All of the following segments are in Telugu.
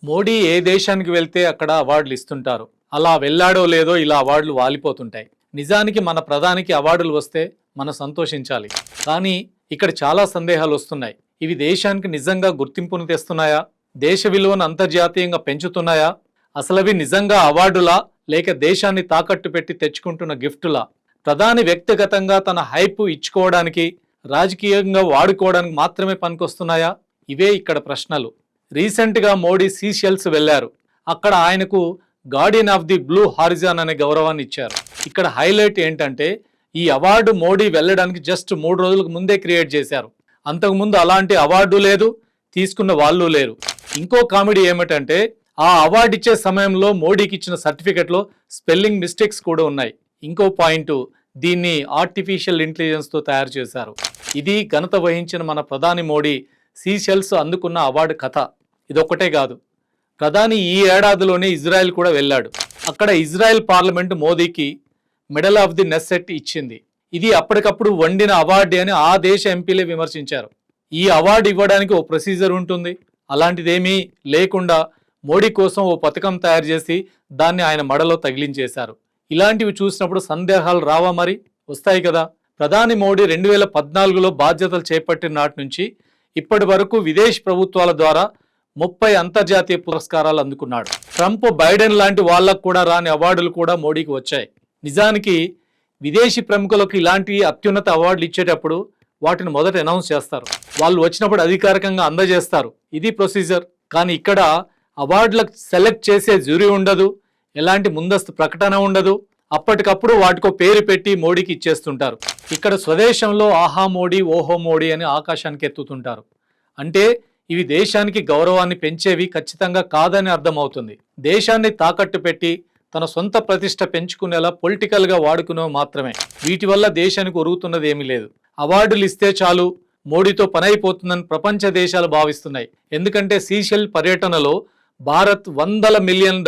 మోడీ ఏ దేశానికి వెళ్తే అక్కడ అవార్డులు ఇస్తుంటారు. అలా వెళ్ళాడో లేదో ఇలా అవార్డులు వాలిపోతుంటాయి. నిజానికి మన ప్రధానికి అవార్డులు వస్తే మనం సంతోషించాలి. కానీ ఇక్కడ చాలా సందేహాలు వస్తున్నాయి. ఇవి దేశానికి నిజంగా గుర్తింపును తెస్తున్నాయా? దేశ విలువను అంతర్జాతీయంగా పెంచుతున్నాయా? అసలవి నిజంగా అవార్డులా లేక దేశాన్ని తాకట్టు పెట్టి తెచ్చుకుంటున్న గిఫ్టులా? ప్రధాని వ్యక్తిగతంగా తన హైప్ ఇచ్చుకోవడానికి, రాజకీయంగా వాడుకోవడానికి మాత్రమే పనికొస్తున్నాయా? ఇవే ఇక్కడ ప్రశ్నలు. రీసెంట్గా మోడీ సీషెల్స్ వెళ్లారు. అక్కడ ఆయనకు Guardian of the blue Horizon అనే గౌరవాన్ని ఇచ్చారు. ఇక్కడ హైలైట్ ఏంటంటే ఈ అవార్డు మోడీ వెళ్ళడానికి జస్ట్ 3 రోజులకు ముందే క్రియేట్ చేశారు. అంతకుముందు అలాంటి అవార్డు లేదు, తీసుకున్న వాళ్ళు లేరు. ఇంకో కామెడీ ఏమిటంటే ఆ అవార్డు ఇచ్చే సమయంలో మోడీకి ఇచ్చిన సర్టిఫికెట్లో స్పెల్లింగ్ మిస్టేక్స్ కూడా ఉన్నాయి. ఇంకో పాయింట్, దీన్ని ఆర్టిఫిషియల్ ఇంటెలిజెన్స్తో తయారు చేశారు. ఇది ఘనత వహించిన మన ప్రధాని మోడీ సీషెల్స్ అందుకున్న అవార్డు కథ. ఇదొక్కటే కాదు, ప్రధాని ఈ ఏడాదిలోనే ఇజ్రాయెల్ కూడా వెళ్ళాడు. అక్కడ ఇజ్రాయెల్ పార్లమెంటు మోదీకి మెడల్ ఆఫ్ ది నెస్సెట్ ఇచ్చింది. ఇది అప్పటికప్పుడు వండిన అవార్డు అని ఆ దేశ ఎంపీలే విమర్శించారు. ఈ అవార్డు ఇవ్వడానికి ఓ ప్రొసీజర్ ఉంటుంది. అలాంటిదేమీ లేకుండా మోడీ కోసం ఓ పథకం తయారు చేసి దాన్ని ఆయన మడలో తగిలించేశారు. ఇలాంటివి చూసినప్పుడు సందేహాలు రావా? మరి వస్తాయి కదా. ప్రధాని మోడీ 2014లో బాధ్యతలు చేపట్టిన నాటి నుంచి ఇప్పటి వరకు విదేశీ ప్రభుత్వాల ద్వారా 30 అంతర్జాతీయ పురస్కారాలు అందుకున్నాడు. ట్రంప్, బైడెన్ లాంటి వాళ్ళకు కూడా రాని అవార్డులు కూడా మోడీకి వచ్చాయి. నిజానికి విదేశీ ప్రముఖులకు ఇలాంటి అత్యున్నత అవార్డులు ఇచ్చేటప్పుడు వాటిని మొదట అనౌన్స్ చేస్తారు. వాళ్ళు వచ్చినప్పుడు అధికారికంగా అందజేస్తారు. ఇది ప్రొసీజర్. కానీ ఇక్కడ అవార్డులకు సెలెక్ట్ చేసే జ్యూరీ ఉండదు, ఎలాంటి ముందస్తు ప్రకటన ఉండదు. అప్పటికప్పుడు వాటికో పేరు పెట్టి మోడీకి ఇచ్చేస్తుంటారు. ఇక్కడ స్వదేశంలో ఆహా మోడీ, ఓహో మోడీ అని ఆకాశానికి ఎత్తుతుంటారు. అంటే ఇవి దేశానికి గౌరవాన్ని పెంచేవి ఖచ్చితంగా కాదని అర్థమవుతుంది. దేశాన్ని తాకట్టు పెట్టి తన సొంత ప్రతిష్ట పెంచుకునేలా పొలిటికల్గా వాడుకునేవి మాత్రమే. వీటి వల్ల దేశానికి ఒరుగుతున్నది ఏమీ లేదు. అవార్డులు ఇస్తే చాలు మోడీతో పనైపోతుందని ప్రపంచ దేశాలు భావిస్తున్నాయి. ఎందుకంటే సీషెల్ పర్యటనలో భారత్ $100 మిలియన్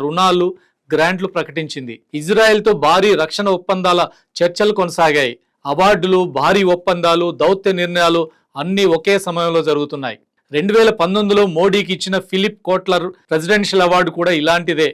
రుణాలు, గ్రాంట్లు ప్రకటించింది. ఇజ్రాయెల్తో భారీ రక్షణ ఒప్పందాల చర్చలు కొనసాగాయి. అవార్డులు, భారీ ఒప్పందాలు, దౌత్య నిర్ణయాలు అన్నీ ఒకే సమయంలో జరుగుతున్నాయి. 2019లో మోడీకి ఇచ్చిన ఫిలిప్ కోట్లర్ ప్రెసిడెన్షియల్ అవార్డు కూడా ఇలాంటిదే.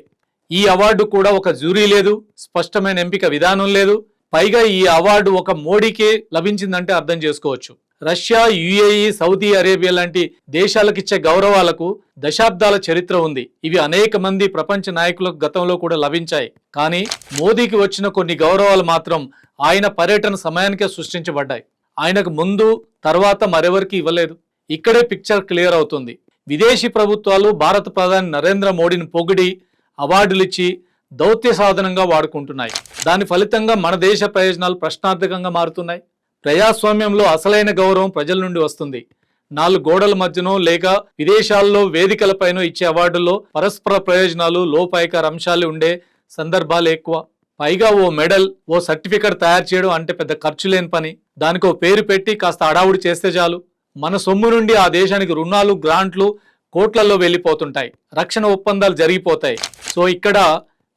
ఈ అవార్డు కూడా ఒక జ్యూరీ లేదు, స్పష్టమైన ఎంపిక విధానం లేదు. పైగా ఈ అవార్డు ఒక మోడీకే లభించిందంటే అర్థం చేసుకోవచ్చు. రష్యా, యుఏఈ, సౌదీ అరేబియా లాంటి దేశాలకిచ్చే గౌరవాలకు దశాబ్దాల చరిత్ర ఉంది. ఇవి అనేక మంది ప్రపంచ నాయకులకు గతంలో కూడా లభించాయి. కానీ మోదీకి వచ్చిన కొన్ని గౌరవాలు మాత్రం ఆయన పర్యటన సమయానికే సృష్టించబడ్డాయి. ఆయనకు ముందు తర్వాత మరెవరికి ఇవ్వలేదు. ఇక్కడే పిక్చర్ క్లియర్ అవుతుంది. విదేశీ ప్రభుత్వాలు భారత ప్రధాని నరేంద్ర మోడీని పొగిడి అవార్డులు ఇచ్చి దౌత్య సాధనంగా వాడుకుంటున్నాయి. దాని ఫలితంగా మన దేశ ప్రయోజనాలు ప్రశ్నార్థకంగా మారుతున్నాయి. ప్రజాస్వామ్యంలో అసలైన గౌరవం ప్రజల నుండి వస్తుంది. 4 గోడల మధ్యనో లేక విదేశాల్లో వేదికలపైనో ఇచ్చే అవార్డుల్లో పరస్పర ప్రయోజనాలు, లోపాయకార అంశాలు ఉండే సందర్భాలు ఎక్కువ. పైగా ఓ మెడల్, ఓ సర్టిఫికెట్ తయారు చేయడం అంటే పెద్ద ఖర్చు లేని పని. దానికో పేరు పెట్టి కాస్త అడావుడి చేస్తే చాలు. మన సొమ్ము నుండి ఆ దేశానికి రుణాలు, గ్రాంట్లు కోట్లలో వెళ్ళిపోతుంటాయి. రక్షణ ఒప్పందాలు జరిగిపోతాయి. సో ఇక్కడ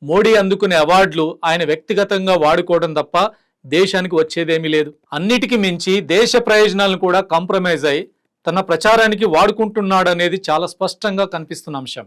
మోడీ అందుకునే అవార్డులు ఆయన వ్యక్తిగతంగా వాడుకోవడం తప్ప దేశానికి వచ్చేదేమీ లేదు. అన్నిటికీ మించి దేశ ప్రయోజనాలను కూడా కాంప్రమైజ్ అయి తన ప్రచారానికి వాడుకుంటున్నాడనేది చాలా స్పష్టంగా కనిపిస్తున్న అంశం.